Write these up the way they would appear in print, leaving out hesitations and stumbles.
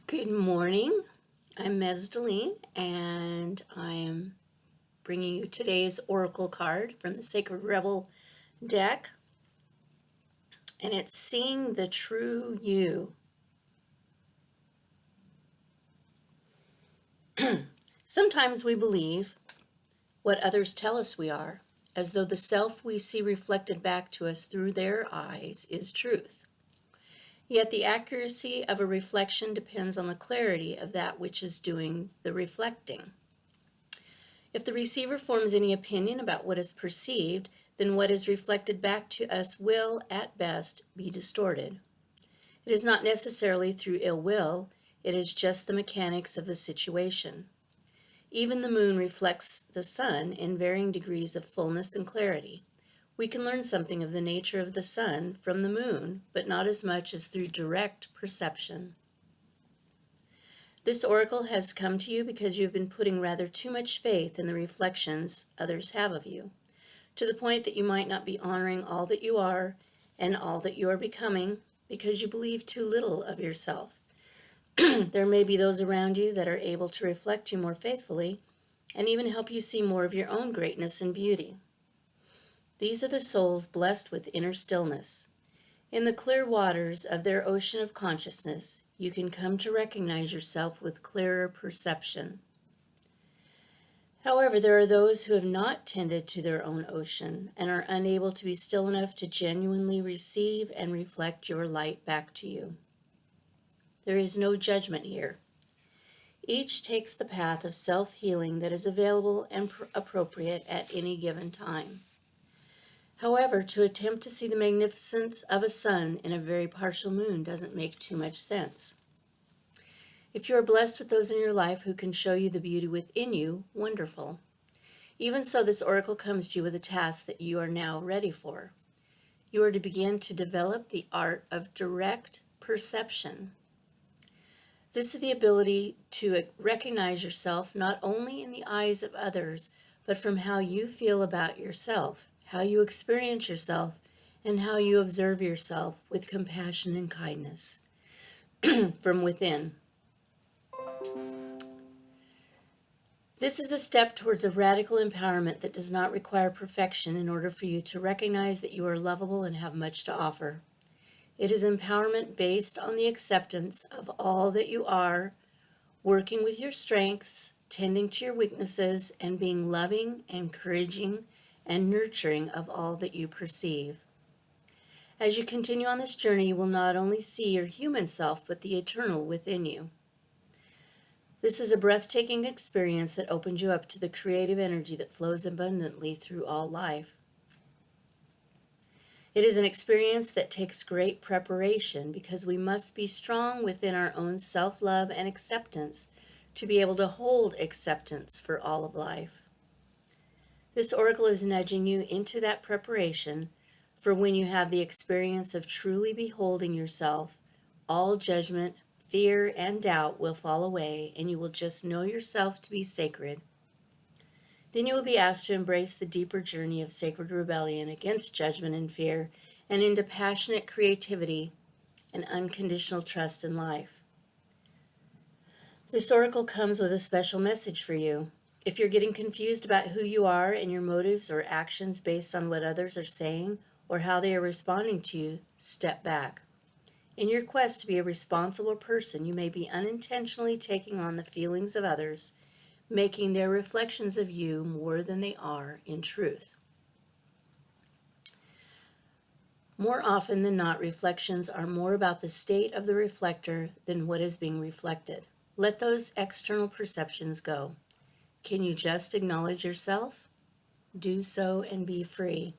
Good morning. I'm Mesdeline, and I am bringing you today's Oracle card from the Sacred Rebel deck, and it's Seeing the True You. Sometimes we believe what others tell us we are, as though the self we see reflected back to us through their eyes is truth. Yet the accuracy of a reflection depends on the clarity of that which is doing the reflecting. If the receiver forms any opinion about what is perceived, then what is reflected back to us will, at best, be distorted. It is not necessarily through ill will, it is just the mechanics of the situation. Even the moon reflects the sun in varying degrees of fullness and clarity. We can learn something of the nature of the sun from the moon, but not as much as through direct perception. This oracle has come to you because you have been putting rather too much faith in the reflections others have of you, to the point that you might not be honoring all that you are and all that you are becoming because you believe too little of yourself. There may be those around you that are able to reflect you more faithfully and even help you see more of your own greatness and beauty. These are the souls blessed with inner stillness. In the clear waters of their ocean of consciousness, you can come to recognize yourself with clearer perception. However, there are those who have not tended to their own ocean and are unable to be still enough to genuinely receive and reflect your light back to you. There is no judgment here. Each takes the path of self-healing that is available and appropriate at any given time. However, to attempt to see the magnificence of a sun in a very partial moon doesn't make too much sense. If you are blessed with those in your life who can show you the beauty within you, wonderful. Even so, this oracle comes to you with a task that you are now ready for. You are to begin to develop the art of direct perception. This is the ability to recognize yourself not only in the eyes of others, but from how you feel about yourself, how you experience yourself, and how you observe yourself with compassion and kindness from within. This is a step towards a radical empowerment that does not require perfection in order for you to recognize that you are lovable and have much to offer. It is empowerment based on the acceptance of all that you are, working with your strengths, tending to your weaknesses, and being loving, encouraging, and nurturing of all that you perceive. As you continue on this journey, you will not only see your human self, but the eternal within you. This is a breathtaking experience that opens you up to the creative energy that flows abundantly through all life. It is an experience that takes great preparation because we must be strong within our own self-love and acceptance to be able to hold acceptance for all of life. This oracle is nudging you into that preparation for when you have the experience of truly beholding yourself. All judgment, fear, and doubt will fall away, and you will just know yourself to be sacred. Then you will be asked to embrace the deeper journey of sacred rebellion against judgment and fear, and into passionate creativity and unconditional trust in life. This oracle comes with a special message for you. If you're getting confused about who you are and your motives or actions based on what others are saying or how they are responding to you, step back. In your quest to be a responsible person, you may be unintentionally taking on the feelings of others, making their reflections of you more than they are in truth. More often than not, reflections are more about the state of the reflector than what is being reflected. Let those external perceptions go. Can you just acknowledge yourself? Do so and be free.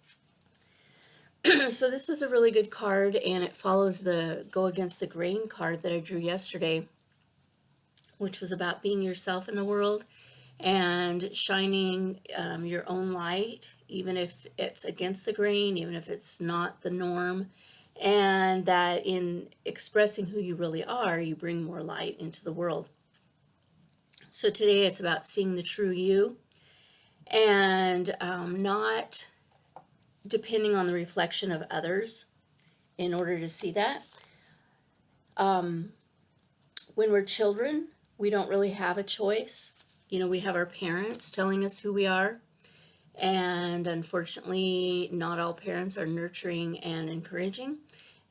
So this was a really good card, and it follows the Go Against the Grain card that I drew yesterday, which was about being yourself in the world and shining your own light, even if it's against the grain, even if it's not the norm, and that in expressing who you really are, you bring more light into the world. So today it's about seeing the true you and not depending on the reflection of others in order to see that. when we're children, we don't really have a choice. You know, we have our parents telling us who we are. And unfortunately, not all parents are nurturing and encouraging.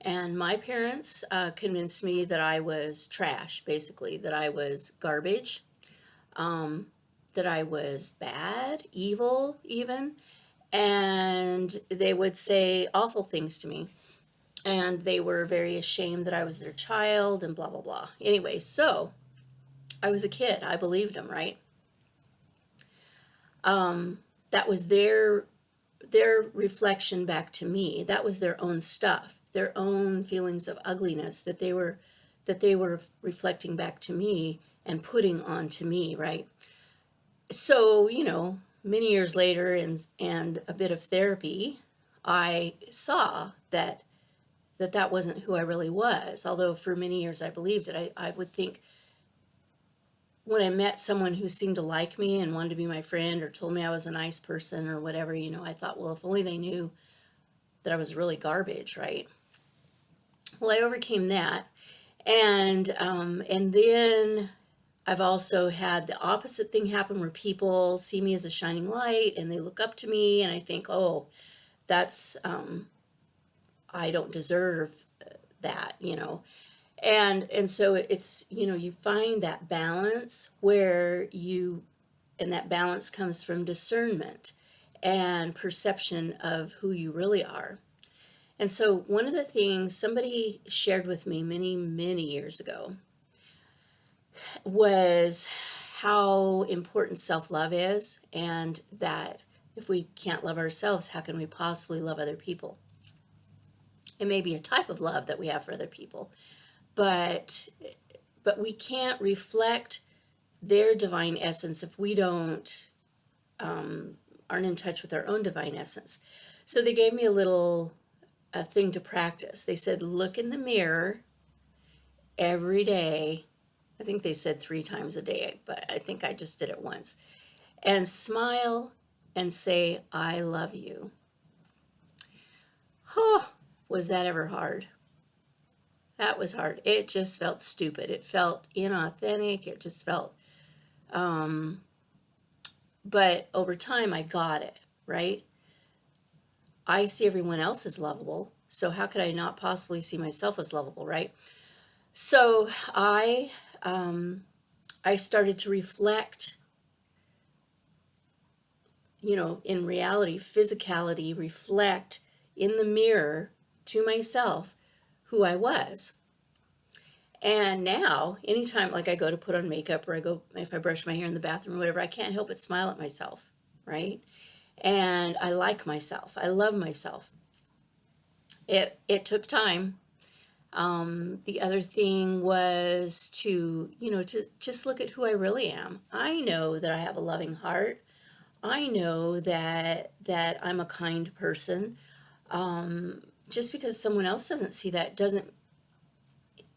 And my parents convinced me that I was trash, basically, that I was garbage, that I was bad, evil, even. And they would say awful things to me. And they were very ashamed that I was their child and blah, blah, blah. Anyway, so I was a kid. I believed them, right? That was their reflection back to me. That was their own stuff, their own feelings of ugliness that they were reflecting back to me and putting onto me, right? So, you know, many years later and a bit of therapy, I saw that wasn't who I really was. Although for many years I believed it. I would think, when I met someone who seemed to like me and wanted to be my friend or told me I was a nice person or whatever, you know, I thought, well, if only they knew that I was really garbage, right? Well, I overcame that. And then I've also had the opposite thing happen where people see me as a shining light and they look up to me and I think, oh, that's, I don't deserve that, you know. And so it's, you know, you find that balance and that balance comes from discernment and perception of who you really are. And so one of the things somebody shared with me many, many years ago was how important self-love is, and that if we can't love ourselves, how can we possibly love other people? It may be a type of love that we have for other people, but we can't reflect their divine essence if we don't aren't in touch with our own divine essence. So they gave me a thing to practice. They said, look in the mirror every day. I think they said 3 times a day, but I think I just did it once. And smile and say, I love you. Oh, was that ever hard? That was hard. It just felt stupid. It felt inauthentic. It just felt, but over time I got it, right? I see everyone else as lovable, so how could I not possibly see myself as lovable, right? So I started to reflect, you know, in reality, physicality, reflect in the mirror to myself who I was. And now, anytime, like, I go to put on makeup, or if I brush my hair in the bathroom or whatever, I can't help but smile at myself, right? And I like myself. I love myself. It took time. The other thing was to just look at who I really am. I know that I have a loving heart. I know that I'm a kind person. Just because someone else doesn't see that doesn't,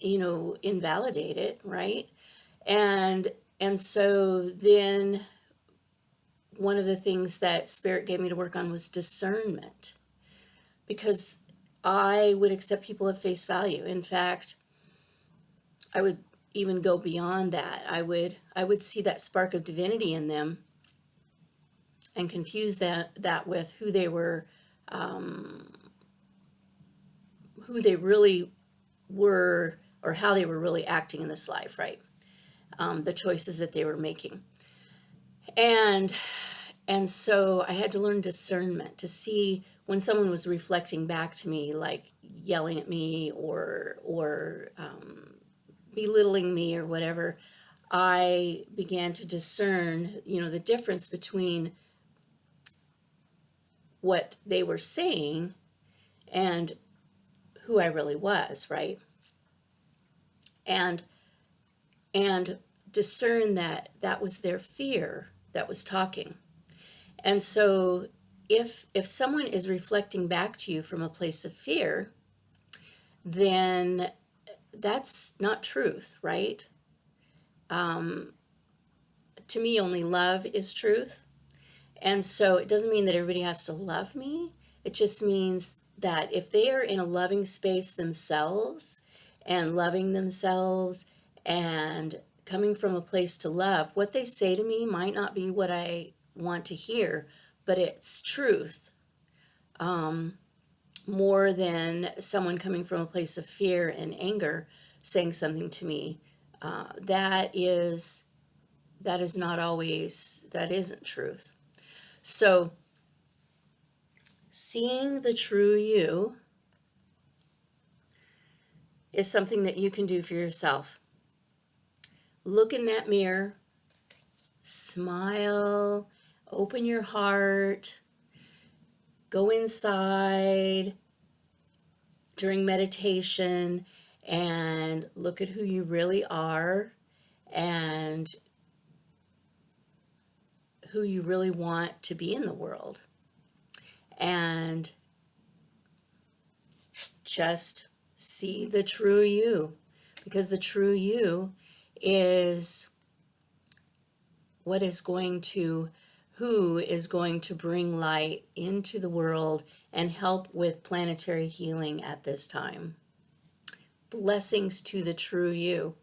invalidate it, right? And so then one of the things that Spirit gave me to work on was discernment, because I would accept people at face value. In fact, I would even go beyond that. I would see that spark of divinity in them and confuse that with who they were, who they really were, or how they were really acting in this life, right? The choices that they were making. And so I had to learn discernment to see when someone was reflecting back to me, like yelling at me or belittling me or whatever. I began to discern, the difference between what they were saying and who I really was, right? And discern that was their fear that was talking. And so if someone is reflecting back to you from a place of fear, then that's not truth, right? To me, only love is truth. And so it doesn't mean that everybody has to love me. It just means that if they are in a loving space themselves and loving themselves and coming from a place to love. What they say to me might not be what I want to hear, but it's truth. More than someone coming from a place of fear and anger saying something to me. That isn't truth. So seeing the true you is something that you can do for yourself. Look in that mirror, smile, open your heart, go inside during meditation and look at who you really are and who you really want to be in the world. And just see the true you, because the true you is who is going to bring light into the world and help with planetary healing at this time. Blessings to the true you.